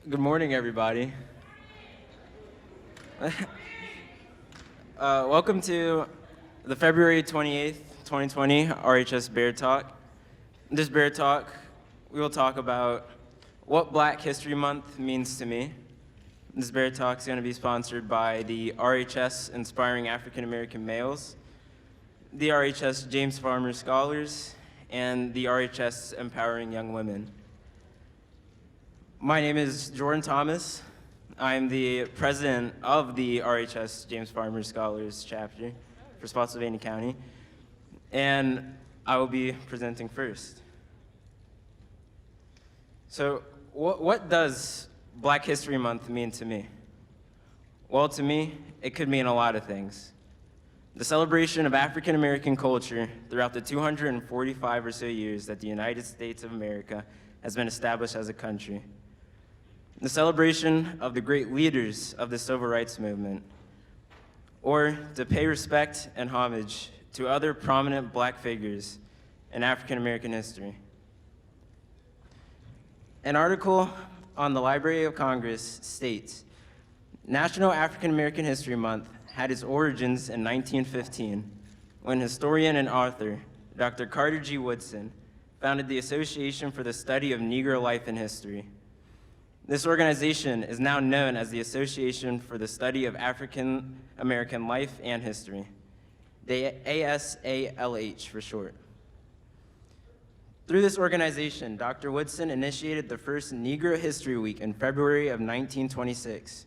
Good morning, everybody. Welcome to the February 28th, 2020 RHS Bear Talk. In this Bear Talk, we will talk about what Black History Month means to me. This Bear Talk is going to be sponsored by the RHS Inspiring African American Males, the RHS James Farmer Scholars, and the RHS Empowering Young Women. My name is Jordan Thomas. I'm the president of the RHS James Farmer Scholars chapter for Spotsylvania County, and I will be presenting first. So what does Black History Month mean to me? Well, to me, it could mean a lot of things. The celebration of African American culture throughout the 245 or so years that the United States of America has been established as a country. The celebration of the great leaders of the civil rights movement, or to pay respect and homage to other prominent Black figures in African American history. An article on the Library of Congress states, National African American History Month had its origins in 1915, when historian and author Dr. Carter G. Woodson founded the Association for the Study of Negro Life and History. This organization is now known as the Association for the Study of African American Life and History, the ASALH for short. Through this organization, Dr. Woodson initiated the first Negro History Week in February of 1926.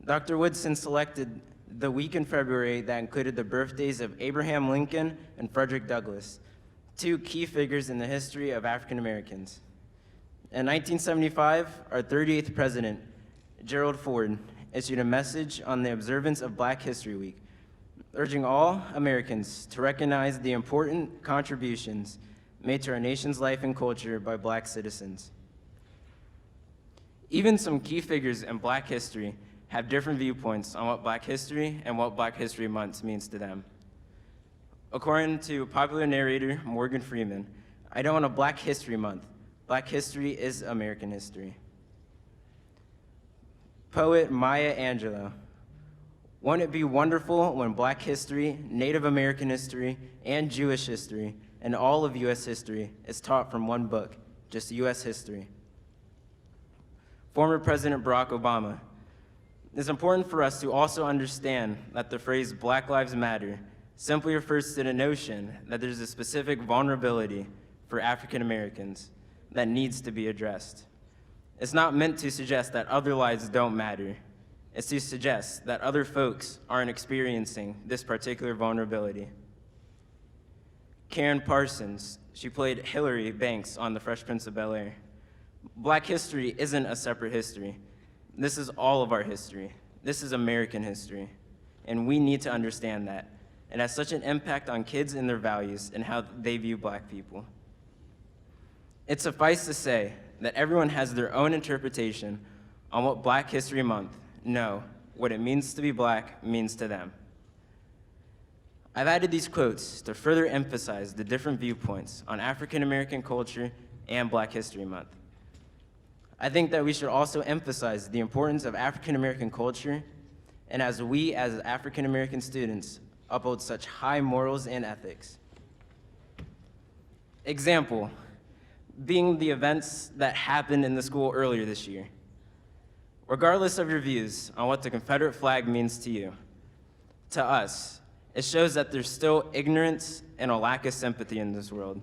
Dr. Woodson selected the week in February that included the birthdays of Abraham Lincoln and Frederick Douglass, two key figures in the history of African Americans. In 1975, our 38th president, Gerald Ford, issued a message on the observance of Black History Week, urging all Americans to recognize the important contributions made to our nation's life and culture by Black citizens. Even some key figures in Black history have different viewpoints on what Black history and what Black History Month means to them. According to popular narrator Morgan Freeman, I don't want a Black History Month. Black history is American history. Poet Maya Angelou, won't it be wonderful when Black history, Native American history, and Jewish history, and all of U.S. history is taught from one book, just U.S. history. Former President Barack Obama, it's important for us to also understand that the phrase Black Lives Matter simply refers to the notion that there's a specific vulnerability for African Americans that needs to be addressed. It's not meant to suggest that other lives don't matter. It's to suggest that other folks aren't experiencing this particular vulnerability. Karen Parsons, she played Hillary Banks on The Fresh Prince of Bel-Air. Black history isn't a separate history. This is all of our history. This is American history, and we need to understand that. It has such an impact on kids and their values and how they view Black people. It suffices to say that everyone has their own interpretation on what Black History Month, what it means to be Black means to them. I've added these quotes to further emphasize the different viewpoints on African American culture and Black History Month. I think that we should also emphasize the importance of African American culture, and as we as African American students uphold such high morals and ethics. Example, being the events that happened in the school earlier this year. Regardless of your views on what the Confederate flag means to you, to us, it shows that there's still ignorance and a lack of sympathy in this world,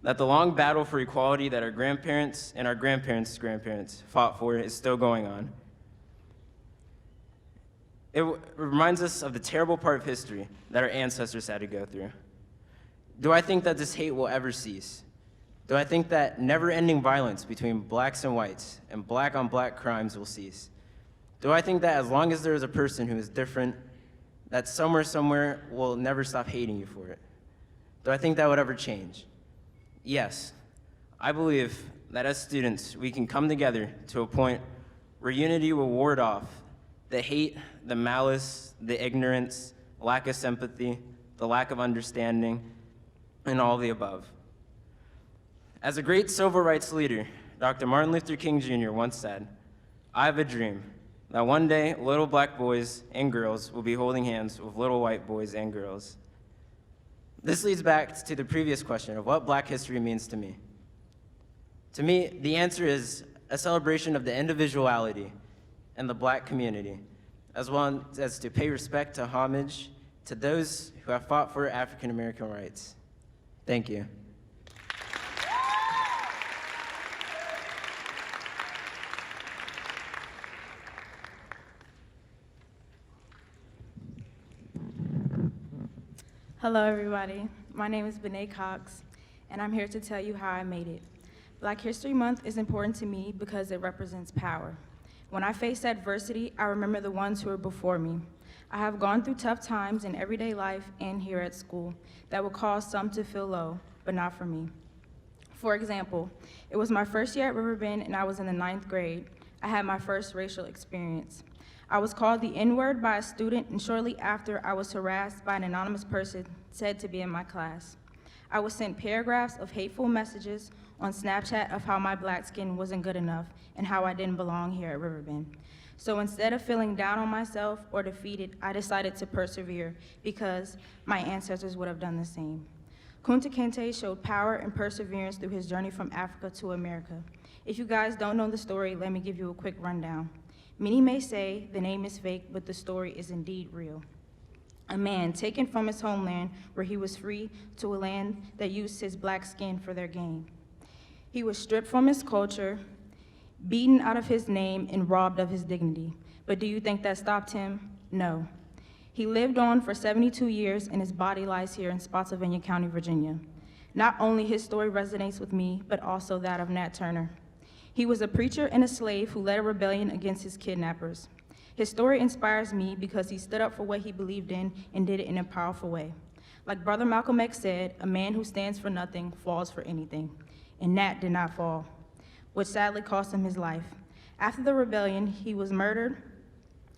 that the long battle for equality that our grandparents and our grandparents' grandparents fought for is still going on. It reminds us of the terrible part of history that our ancestors had to go through. Do I think that this hate will ever cease? Do I think that never-ending violence between Blacks and whites and Black-on-Black crimes will cease? Do I think that as long as there is a person who is different, that somewhere will never stop hating you for it? Do I think that would ever change? Yes. I believe that as students, we can come together to a point where unity will ward off the hate, the malice, the ignorance, lack of sympathy, the lack of understanding, and all the above. As a great civil rights leader, Dr. Martin Luther King Jr. once said, I have a dream that one day little black boys and girls will be holding hands with little white boys and girls. This leads back to the previous question of what Black history means to me. To me, the answer is a celebration of the individuality and the Black community, as well as to pay respect to homage to those who have fought for African American rights. Thank you. Hello, everybody. My name is Bené Cox, and I'm here to tell you how I made it. Black History Month is important to me because it represents power. When I face adversity, I remember the ones who were before me. I have gone through tough times in everyday life and here at school that will cause some to feel low, but not for me. For example, it was my first year at Riverbend and I was in the 9th grade. I had my first racial experience. I was called the N-word by a student, and shortly after, I was harassed by an anonymous person said to be in my class. I was sent paragraphs of hateful messages on Snapchat of how my Black skin wasn't good enough and how I didn't belong here at Riverbend. So instead of feeling down on myself or defeated, I decided to persevere because my ancestors would have done the same. Kunta Kinte showed power and perseverance through his journey from Africa to America. If you guys don't know the story, let me give you a quick rundown. Many may say the name is fake, but the story is indeed real. A man taken from his homeland where he was free to a land that used his Black skin for their gain. He was stripped from his culture, beaten out of his name, and robbed of his dignity. But do you think that stopped him? No. He lived on for 72 years, and his body lies here in Spotsylvania County, Virginia. Not only his story resonates with me, but also that of Nat Turner. He was a preacher and a slave who led a rebellion against his kidnappers. His story inspires me because he stood up for what he believed in and did it in a powerful way. Like Brother Malcolm X said, a man who stands for nothing falls for anything. And Nat did not fall, which sadly cost him his life. After the rebellion, he was murdered,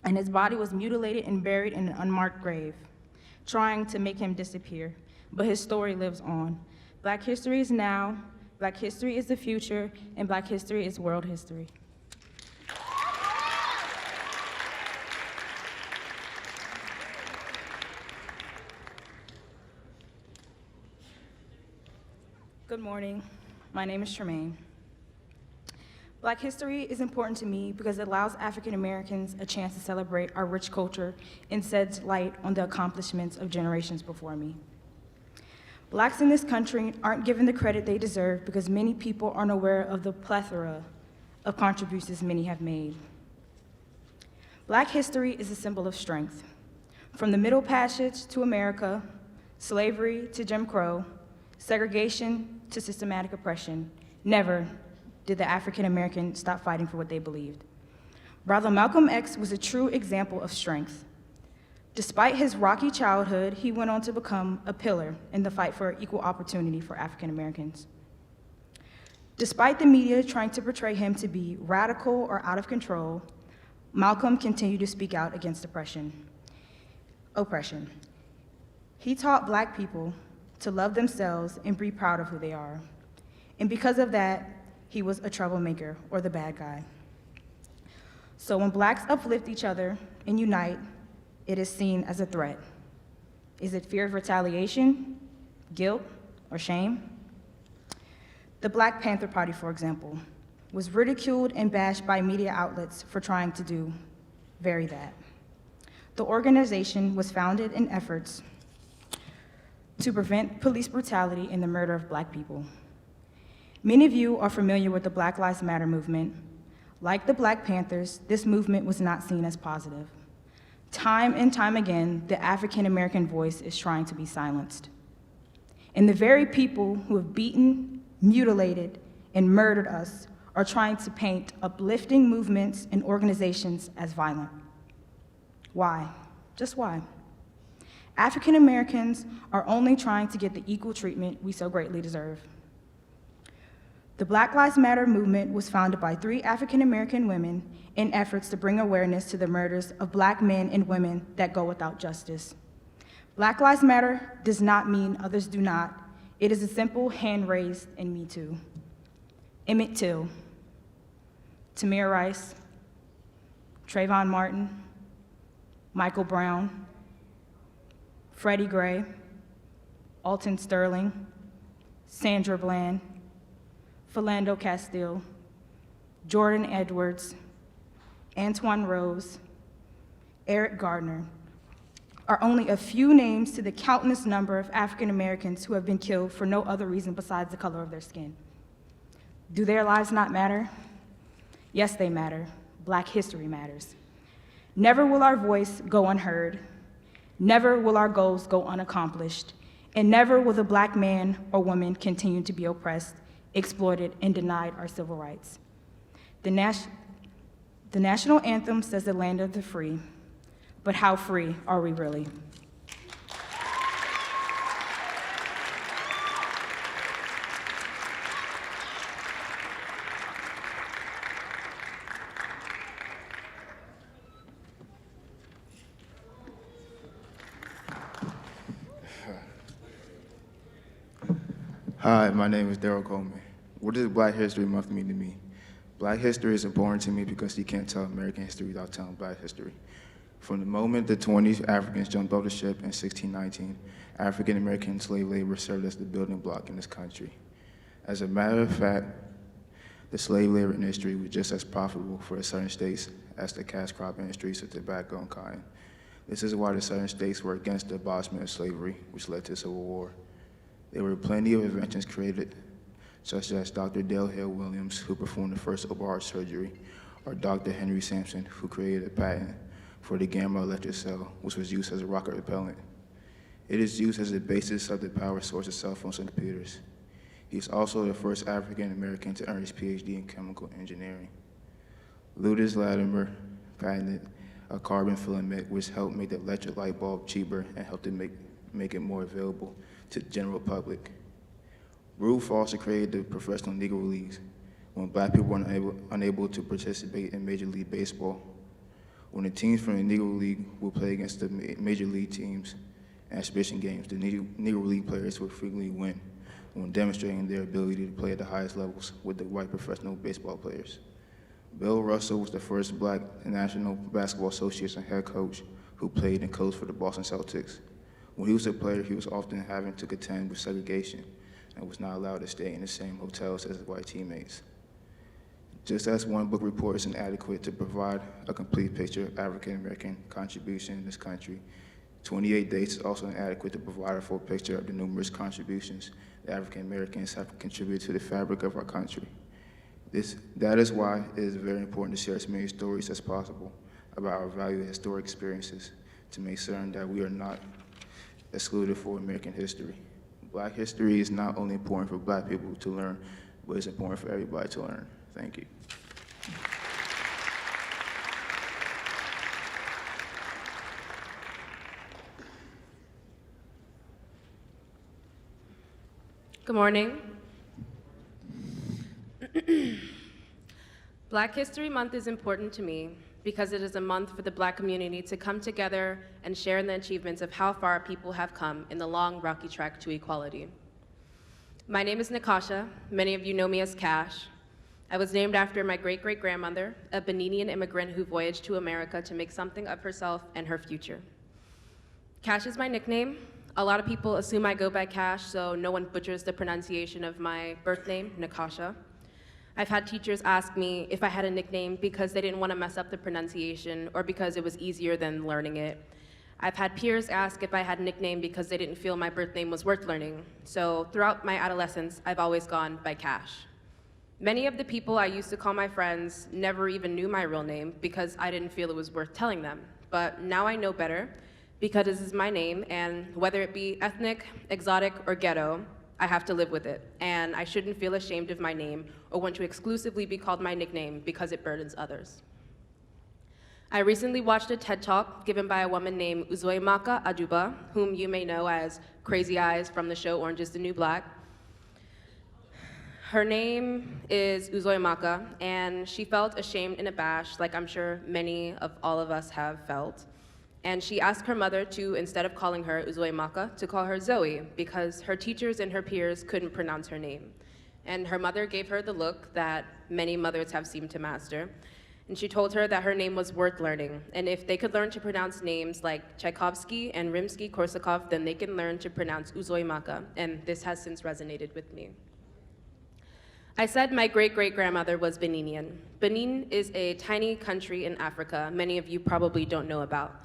and his body was mutilated and buried in an unmarked grave, trying to make him disappear. But his story lives on. Black history is now, Black history is the future, and Black history is world history. Good morning. My name is Tremaine. Black history is important to me because it allows African Americans a chance to celebrate our rich culture and sheds light on the accomplishments of generations before me. Blacks in this country aren't given the credit they deserve because many people aren't aware of the plethora of contributions many have made. Black history is a symbol of strength. From the Middle Passage to America, slavery to Jim Crow, segregation to systematic oppression, never did the African American stop fighting for what they believed. Brother Malcolm X was a true example of strength. Despite his rocky childhood, he went on to become a pillar in the fight for equal opportunity for African Americans. Despite the media trying to portray him to be radical or out of control, Malcolm continued to speak out against oppression. He taught Black people to love themselves and be proud of who they are. And because of that, he was a troublemaker or the bad guy. So when Blacks uplift each other and unite, it is seen as a threat. Is it fear of retaliation, guilt, or shame? The Black Panther Party, for example, was ridiculed and bashed by media outlets for trying to do very that. The organization was founded in efforts to prevent police brutality and the murder of Black people. Many of you are familiar with the Black Lives Matter movement. Like the Black Panthers, this movement was not seen as positive. Time and time again, the African American voice is trying to be silenced. And the very people who have beaten, mutilated, and murdered us are trying to paint uplifting movements and organizations as violent. Why? Just why? African Americans are only trying to get the equal treatment we so greatly deserve. The Black Lives Matter movement was founded by 3 African American women in efforts to bring awareness to the murders of Black men and women that go without justice. Black Lives Matter does not mean others do not. It is a simple hand raised in Me Too. Emmett Till, Tamir Rice, Trayvon Martin, Michael Brown, Freddie Gray, Alton Sterling, Sandra Bland, Philando Castile, Jordan Edwards, Antoine Rose, Eric Gardner are only a few names to the countless number of African Americans who have been killed for no other reason besides the color of their skin. Do their lives not matter? Yes, they matter. Black history matters. Never will our voice go unheard. Never will our goals go unaccomplished. And never will the Black man or woman continue to be oppressed, exploited, and denied our civil rights. The national anthem says the land of the free, but how free are we really? Hi, my name is Daryl Coleman. What does Black History Month mean to me? Black history is important to me because you can't tell American history without telling Black history. From the moment the 20 Africans jumped off the ship in 1619, African American slave labor served as the building block in this country. As a matter of fact, the slave labor industry was just as profitable for the southern states as the cash crop industries of tobacco and cotton. This is why the southern states were against the abolishment of slavery, which led to Civil War. There were plenty of inventions created, such as Dr. Dale Hill Williams, who performed the first open heart surgery, or Dr. Henry Sampson, who created a patent for the gamma electric cell, which was used as a rocket repellent. It is used as the basis of the power source of cell phones and computers. He is also the first African American to earn his PhD in chemical engineering. Ludus Latimer patented a carbon filament, which helped make the electric light bulb cheaper and helped to make it more available to the general public. Rube Foster created the professional Negro Leagues when Black people were unable to participate in Major League Baseball. When the teams from the Negro League would play against the Major League teams in exhibition games, the Negro League players would frequently win when demonstrating their ability to play at the highest levels with the white professional baseball players. Bill Russell was the first Black National Basketball Association head coach who played and coached for the Boston Celtics. When he was a player, he was often having to contend with segregation and was not allowed to stay in the same hotels as his white teammates. Just as one book report is inadequate to provide a complete picture of African American contribution in this country, 28 Dates is also inadequate to provide a full picture of the numerous contributions that African Americans have contributed to the fabric of our country. That is why it is very important to share as many stories as possible about our valued historic experiences to make certain that we are not excluded for American history. Black history is not only important for Black people to learn, but it's important for everybody to learn. Thank you. Good morning. Black History Month is important to me because it is a month for the Black community to come together and share in the achievements of how far people have come in the long, rocky trek to equality. My name is Nakasha. Many of you know me as Cash. I was named after my great-great-grandmother, a Beninian immigrant who voyaged to America to make something of herself and her future. Cash is my nickname. A lot of people assume I go by Cash, so no one butchers the pronunciation of my birth name, Nakasha. I've had teachers ask me if I had a nickname because they didn't want to mess up the pronunciation or because it was easier than learning it. I've had peers ask if I had a nickname because they didn't feel my birth name was worth learning. So throughout my adolescence, I've always gone by Cash. Many of the people I used to call my friends never even knew my real name because I didn't feel it was worth telling them. But now I know better because this is my name, and whether it be ethnic, exotic, or ghetto, I have to live with it, and I shouldn't feel ashamed of my name or want to exclusively be called my nickname because it burdens others. I recently watched a TED Talk given by a woman named Uzoemaka Aduba, whom you may know as Crazy Eyes from the show Orange is the New Black. Her name is Uzoemaka, and she felt ashamed and abashed, like I'm sure many of all of us have felt. And she asked her mother to, instead of calling her Uzoemaka, to call her Zoe, because her teachers and her peers couldn't pronounce her name. And her mother gave her the look that many mothers have seemed to master. and she told her that her name was worth learning, and if they could learn to pronounce names like Tchaikovsky and Rimsky-Korsakov, then they can learn to pronounce Uzoimaka, and this has since resonated with me. I said my great-great-grandmother was Beninian. Benin is a tiny country in Africa many of you probably don't know about.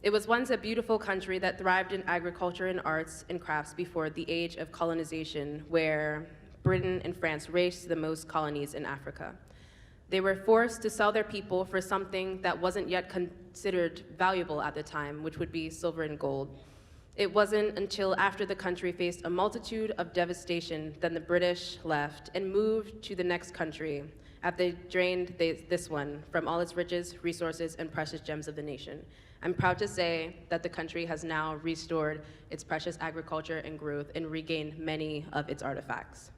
It was once a beautiful country that thrived in agriculture and arts and crafts before the age of colonization, where Britain and France raised the most colonies in Africa. They were forced to sell their people for something that wasn't yet considered valuable at the time, which would be silver and gold. It wasn't until after the country faced a multitude of devastation that the British left and moved to the next country after they drained this one from all its riches, resources, and precious gems of the nation. I'm proud to say that the country has now restored its precious agriculture and growth and regained many of its artifacts.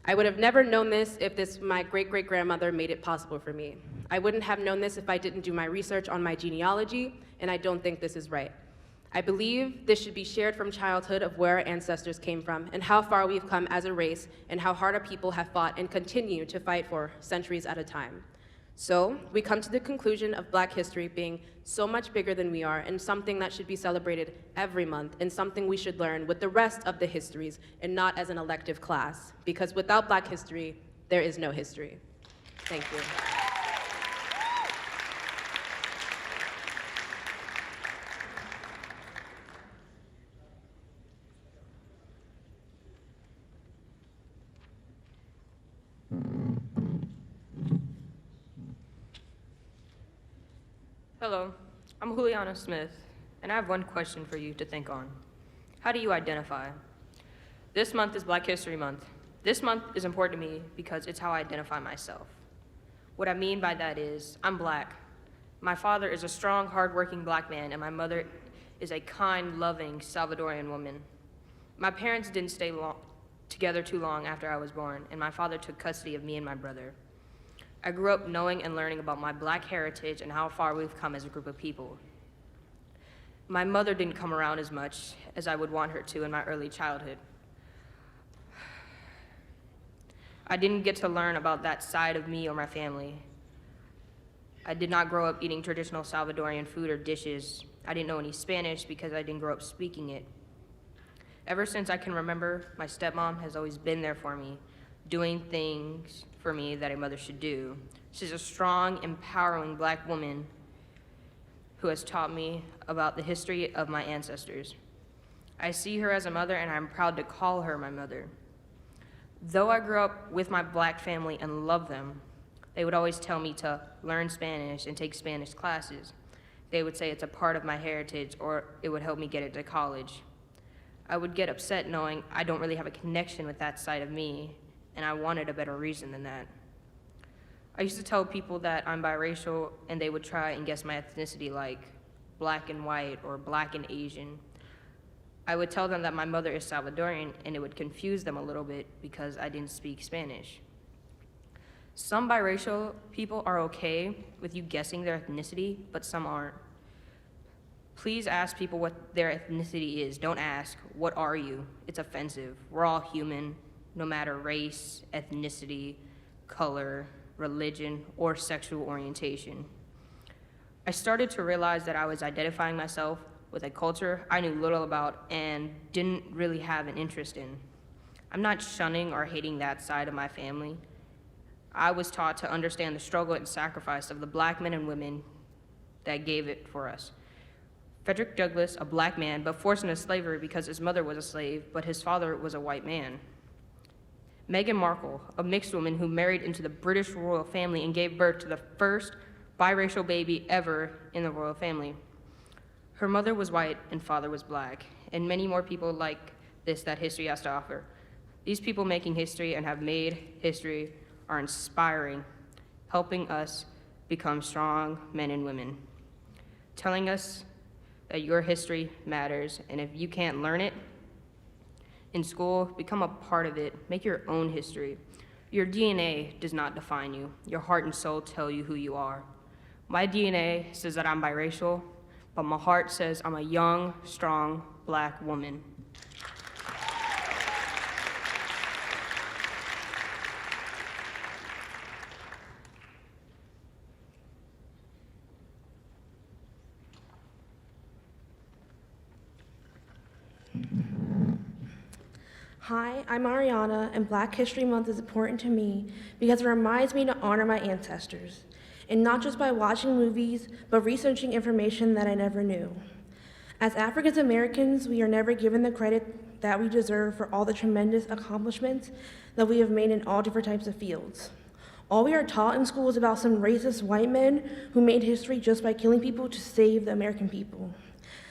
I would have never known this if my great-great-grandmother made it possible for me. I wouldn't have known this if I didn't do my research on my genealogy, and I don't think this is right. I believe this should be shared from childhood of where our ancestors came from and how far we've come as a race and how hard our people have fought and continue to fight for centuries at a time. So we come to the conclusion of Black history being so much bigger than we are and something that should be celebrated every month and something we should learn with the rest of the histories and not as an elective class, because without Black history, there is no history. Thank you. Hello, I'm Juliana Smith, and I have one question for you to think on. How do you identify? This month is Black History Month. This month is important to me because it's how I identify myself. What I mean by that is, I'm Black. My father is a strong, hardworking Black man, and my mother is a kind, loving Salvadorian woman. My parents didn't stay together too long after I was born, and my father took custody of me and my brother. I grew up knowing and learning about my Black heritage and how far we've come as a group of people. My mother didn't come around as much as I would want her to in my early childhood. I didn't get to learn about that side of me or my family. I did not grow up eating traditional Salvadorian food or dishes. I didn't know any Spanish because I didn't grow up speaking it. Ever since I can remember, my stepmom has always been there for me, doing things for me that a mother should do. She's a strong, empowering Black woman who has taught me about the history of my ancestors. I see her as a mother, and I'm proud to call her my mother. Though I grew up with my Black family and love them, they would always tell me to learn Spanish and take Spanish classes. They would say it's a part of my heritage or it would help me get into college. I would get upset knowing I don't really have a connection with that side of me, and I wanted a better reason than that. I used to tell people that I'm biracial, and they would try and guess my ethnicity, like Black and white or Black and Asian. I would tell them that my mother is Salvadorian, and it would confuse them a little bit because I didn't speak Spanish. Some biracial people are okay with you guessing their ethnicity, but some aren't. Please ask people what their ethnicity is. Don't ask, what are you? It's offensive. We're all human, no matter race, ethnicity, color, religion, or sexual orientation. I started to realize that I was identifying myself with a culture I knew little about and didn't really have an interest in. I'm not shunning or hating that side of my family. I was taught to understand the struggle and sacrifice of the Black men and women that gave it for us. Frederick Douglass, a Black man, but forced into slavery because his mother was a slave, but his father was a white man. Meghan Markle, a mixed woman who married into the British royal family and gave birth to the first biracial baby ever in the royal family. Her mother was white and father was Black, and many more people like this that history has to offer. These people making history and have made history are inspiring, helping us become strong men and women, telling us that your history matters, and if you can't learn it in school, become a part of it. Make your own history. Your DNA does not define you. Your heart and soul tell you who you are. My DNA says that I'm biracial, but my heart says I'm a young, strong Black woman. Hi, I'm Ariana, and Black History Month is important to me because it reminds me to honor my ancestors, and not just by watching movies, but researching information that I never knew. As African Americans, we are never given the credit that we deserve for all the tremendous accomplishments that we have made in all different types of fields. All we are taught in school is about some racist white men who made history just by killing people to save the American people.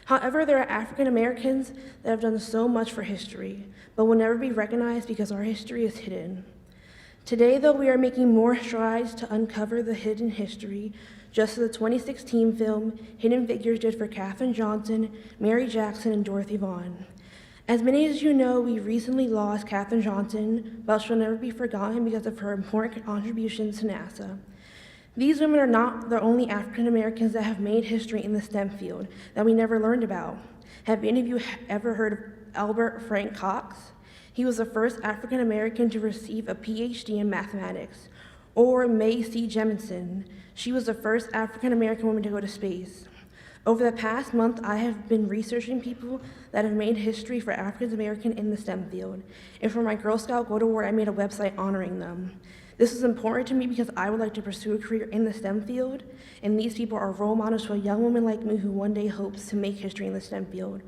However, there are African Americans that have done so much for history, but will never be recognized because our history is hidden. Today, though, we are making more strides to uncover the hidden history, just as the 2016 film Hidden Figures did for Katherine Johnson, Mary Jackson, and Dorothy Vaughan. As many as you know, we recently lost Katherine Johnson, but she'll never be forgotten because of her important contributions to NASA. These women are not the only African Americans that have made history in the STEM field that we never learned about. Have any of you ever heard of Albert Frank Cox? He was the first African American to receive a PhD in mathematics. Or Mae C. Jemison. She was the first African American woman to go to space. Over the past month, I have been researching people that have made history for African American in the STEM field. And for my Girl Scout Go to War, I made a website honoring them. This is important to me because I would like to pursue a career in the STEM field, and these people are role models to a young woman like me who one day hopes to make history in the STEM field.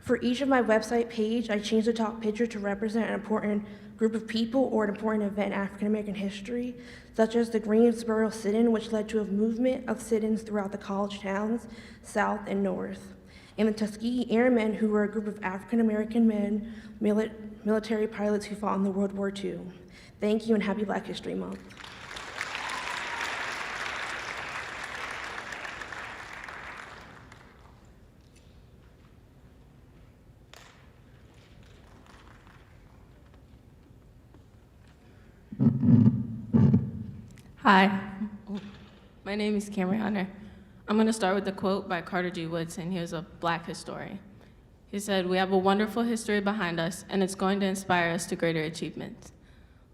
For each of my website page, I changed the top picture to represent an important group of people or an important event in African American history, such as the Greensboro sit-in, which led to a movement of sit-ins throughout the college towns, South and North, and the Tuskegee Airmen, who were a group of African American men, military pilots who fought in the World War II. Thank you and happy Black History Month. Hi, my name is Cameron Hunter. I'm going to start with a quote by Carter G. Woodson. He was a Black historian. He said, "We have a wonderful history behind us, and it's going to inspire us to greater achievements."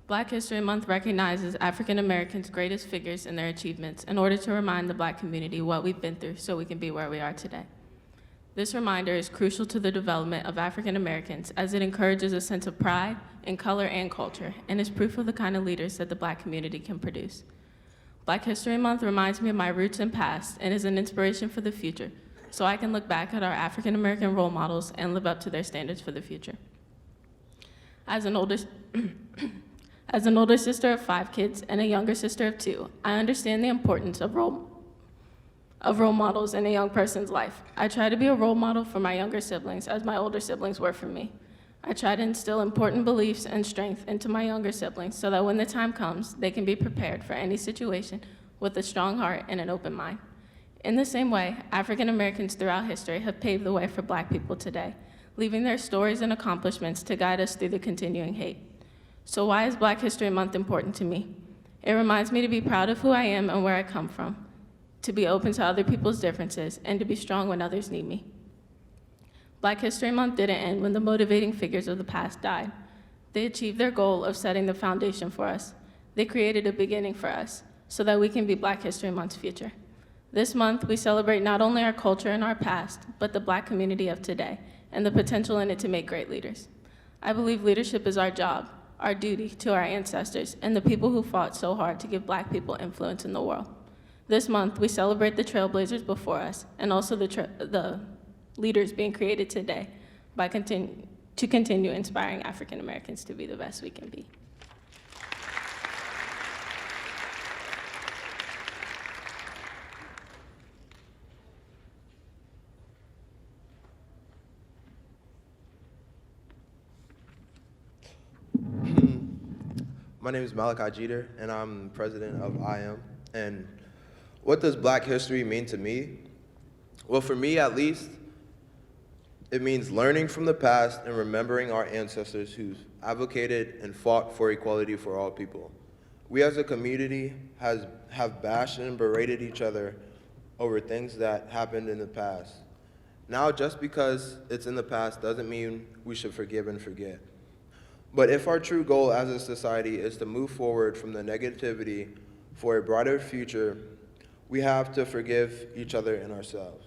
Black History Month recognizes African Americans' greatest figures and their achievements in order to remind the Black community what we've been through so we can be where we are today. This reminder is crucial to the development of African Americans as it encourages a sense of pride in color and culture and is proof of the kind of leaders that the Black community can produce. Black History Month reminds me of my roots and past and is an inspiration for the future, so I can look back at our African American role models and live up to their standards for the future. As an older sister of 5 kids and a younger sister of 2, I understand the importance of role models in a young person's life. I try to be a role model for my younger siblings as my older siblings were for me. I try to instill important beliefs and strength into my younger siblings so that when the time comes, they can be prepared for any situation with a strong heart and an open mind. In the same way, African Americans throughout history have paved the way for Black people today, leaving their stories and accomplishments to guide us through the continuing hate. So why is Black History Month important to me? It reminds me to be proud of who I am and where I come from, to be open to other people's differences, and to be strong when others need me. Black History Month didn't end when the motivating figures of the past died. They achieved their goal of setting the foundation for us. They created a beginning for us so that we can be Black History Month's future. This month, we celebrate not only our culture and our past, but the Black community of today and the potential in it to make great leaders. I believe leadership is our job, our duty to our ancestors and the people who fought so hard to give Black people influence in the world. This month, we celebrate the trailblazers before us and also the leaders being created today to continue inspiring African Americans to be the best we can be. My name is Malachi Jeter, and I'm president of IM. And what does Black history mean to me? Well, for me at least, it means learning from the past and remembering our ancestors who advocated and fought for equality for all people. We as a community have bashed and berated each other over things that happened in the past. Now, just because it's in the past doesn't mean we should forgive and forget. But if our true goal as a society is to move forward from the negativity for a brighter future, we have to forgive each other and ourselves.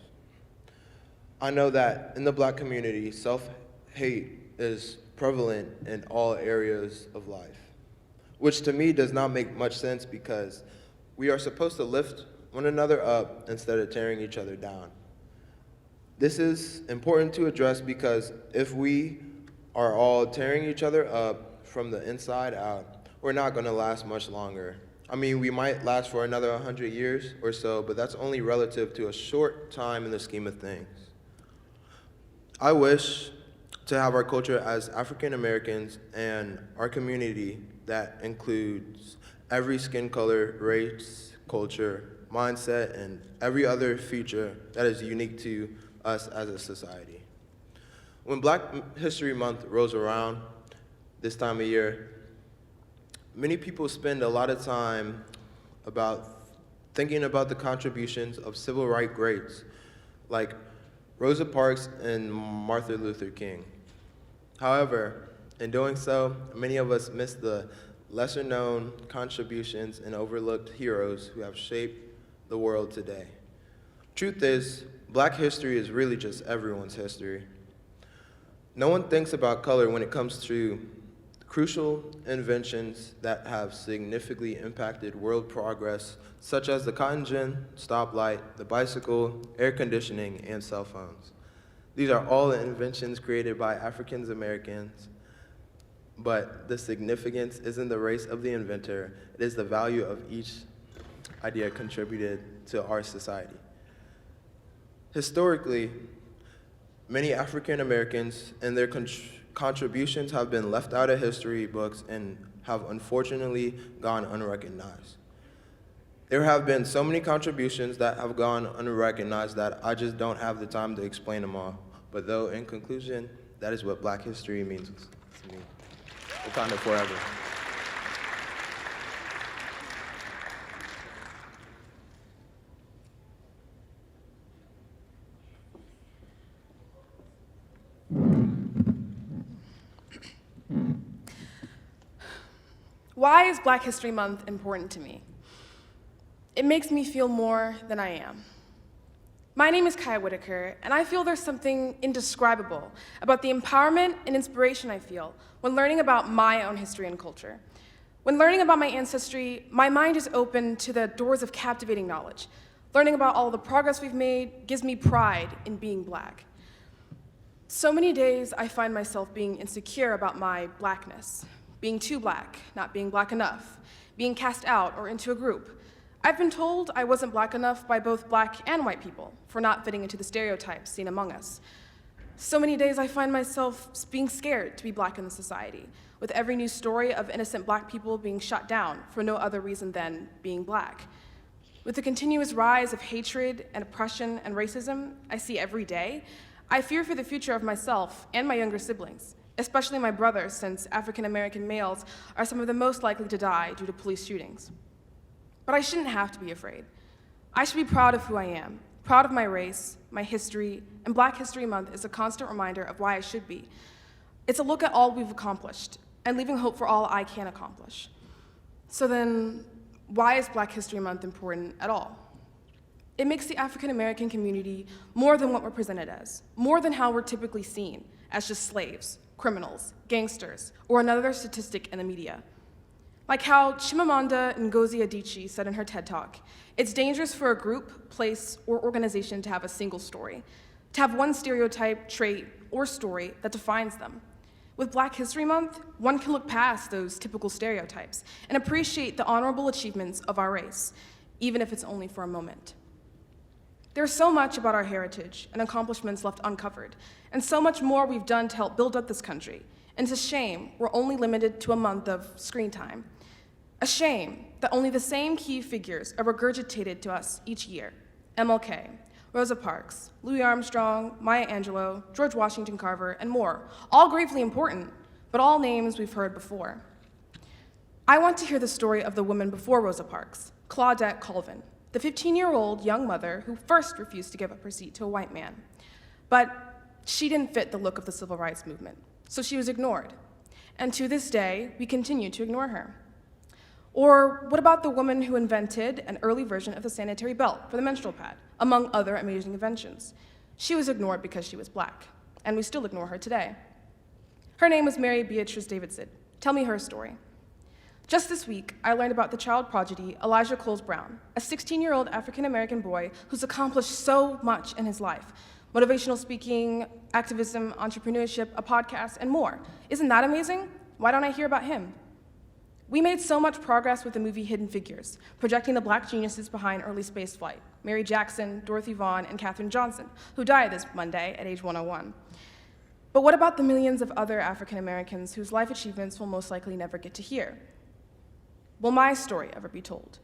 I know that in the Black community, self-hate is prevalent in all areas of life, which to me does not make much sense because we are supposed to lift one another up instead of tearing each other down. This is important to address because if we are all tearing each other up from the inside out, we're not going to last much longer. I mean, we might last for another 100 years or so, but that's only relative to a short time in the scheme of things. I wish to have our culture as African Americans and our community that includes every skin color, race, culture, mindset, and every other feature that is unique to us as a society. When Black History Month rolls around this time of year, many people spend a lot of time thinking about the contributions of civil rights greats like Rosa Parks and Martin Luther King. However, in doing so, many of us miss the lesser-known contributions and overlooked heroes who have shaped the world today. Truth is, Black history is really just everyone's history. No one thinks about color when it comes to crucial inventions that have significantly impacted world progress, such as the cotton gin, stoplight, the bicycle, air conditioning, and cell phones. These are all inventions created by African Americans, but the significance isn't the race of the inventor, it is the value of each idea contributed to our society. Historically, many African Americans and their contributions have been left out of history books and have unfortunately gone unrecognized. There have been so many contributions that have gone unrecognized that I just don't have the time to explain them all. But though, in conclusion, that is what Black history means to me. Wakanda forever. Why is Black History Month important to me? It makes me feel more than I am. My name is Kaya Whitaker, and I feel there's something indescribable about the empowerment and inspiration I feel when learning about my own history and culture. When learning about my ancestry, my mind is open to the doors of captivating knowledge. Learning about all the progress we've made gives me pride in being Black. So many days I find myself being insecure about my Blackness, being too Black, not being Black enough, being cast out or into a group. I've been told I wasn't Black enough by both Black and white people for not fitting into the stereotypes seen among us. So many days I find myself being scared to be Black in the society, with every new story of innocent Black people being shot down for no other reason than being Black. With the continuous rise of hatred and oppression and racism I see every day, I fear for the future of myself and my younger siblings, especially my brothers, since African American males are some of the most likely to die due to police shootings. But I shouldn't have to be afraid. I should be proud of who I am, proud of my race, my history, and Black History Month is a constant reminder of why I should be. It's a look at all we've accomplished and leaving hope for all I can accomplish. So then, why is Black History Month important at all? It makes the African American community more than what we're presented as, more than how we're typically seen as just slaves, criminals, gangsters, or another statistic in the media. Like how Chimamanda Ngozi Adichie said in her TED Talk, it's dangerous for a group, place, or organization to have a single story, to have one stereotype, trait, or story that defines them. With Black History Month, one can look past those typical stereotypes and appreciate the honorable achievements of our race, even if it's only for a moment. There's so much about our heritage and accomplishments left uncovered, and so much more we've done to help build up this country. And it's a shame we're only limited to a month of screen time. A shame that only the same key figures are regurgitated to us each year. MLK, Rosa Parks, Louis Armstrong, Maya Angelou, George Washington Carver, and more, all gravely important, but all names we've heard before. I want to hear the story of the woman before Rosa Parks, Claudette Colvin, the 15-year-old young mother who first refused to give up her seat to a white man. But she didn't fit the look of the civil rights movement, so she was ignored. And to this day, we continue to ignore her. Or what about the woman who invented an early version of the sanitary belt for the menstrual pad, among other amazing inventions? She was ignored because she was Black, and we still ignore her today. Her name was Mary Beatrice Davidson. Tell me her story. Just this week, I learned about the child prodigy Elijah Coles Brown, a 16-year-old African-American boy who's accomplished so much in his life. Motivational speaking, activism, entrepreneurship, a podcast, and more. Isn't that amazing? Why don't I hear about him? We made so much progress with the movie Hidden Figures, projecting the black geniuses behind early spaceflight, Mary Jackson, Dorothy Vaughan, and Katherine Johnson, who died this Monday at age 101. But what about the millions of other African Americans whose life achievements will most likely never get to hear? Will my story ever be told?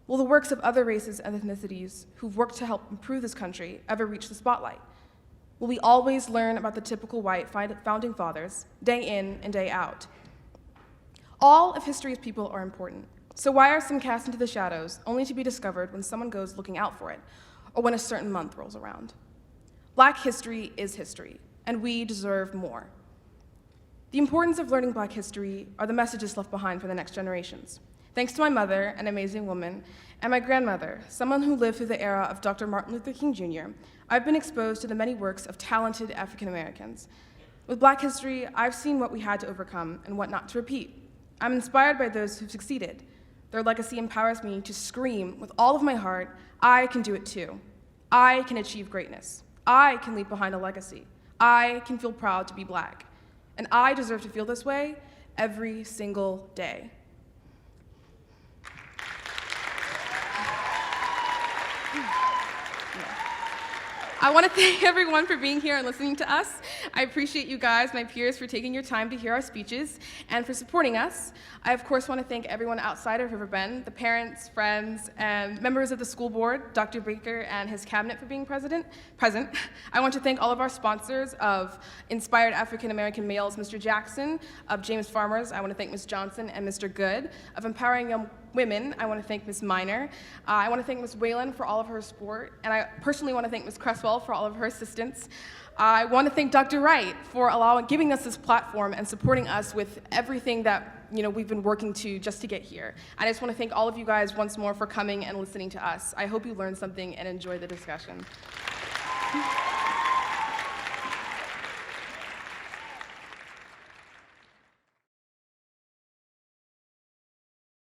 Will the works of other races and ethnicities who've worked to help improve this country ever reach the spotlight? Will we always learn about the typical white founding fathers, day in and day out? All of history's people are important, so why are some cast into the shadows only to be discovered when someone goes looking out for it, or when a certain month rolls around? Black history is history, and we deserve more. The importance of learning Black history are the messages left behind for the next generations. Thanks to my mother, an amazing woman, and my grandmother, someone who lived through the era of Dr. Martin Luther King Jr., I've been exposed to the many works of talented African Americans. With Black history, I've seen what we had to overcome and what not to repeat. I'm inspired by those who've succeeded. Their legacy empowers me to scream with all of my heart, I can do it too. I can achieve greatness. I can leave behind a legacy. I can feel proud to be Black. And I deserve to feel this way every single day. I want to thank everyone for being here and listening to us. I appreciate you guys, my peers, for taking your time to hear our speeches and for supporting us. I, of course, want to thank everyone outside of River Bend, the parents, friends, and members of the school board, Dr. Baker and his cabinet for being present. I want to thank all of our sponsors of Inspired African American Males, Mr. Jackson, of James Farmers, I want to thank Ms. Johnson and Mr. Good, of Empowering Young Women, I want to thank Ms. Miner. I want to thank Ms. Whalen for all of her support, and I personally want to thank Ms. Cresswell for all of her assistance. I want to thank Dr. Wright for giving us this platform and supporting us with everything that we've been working to just to get here. I just want to thank all of you guys once more for coming and listening to us. I hope you learned something and enjoy the discussion.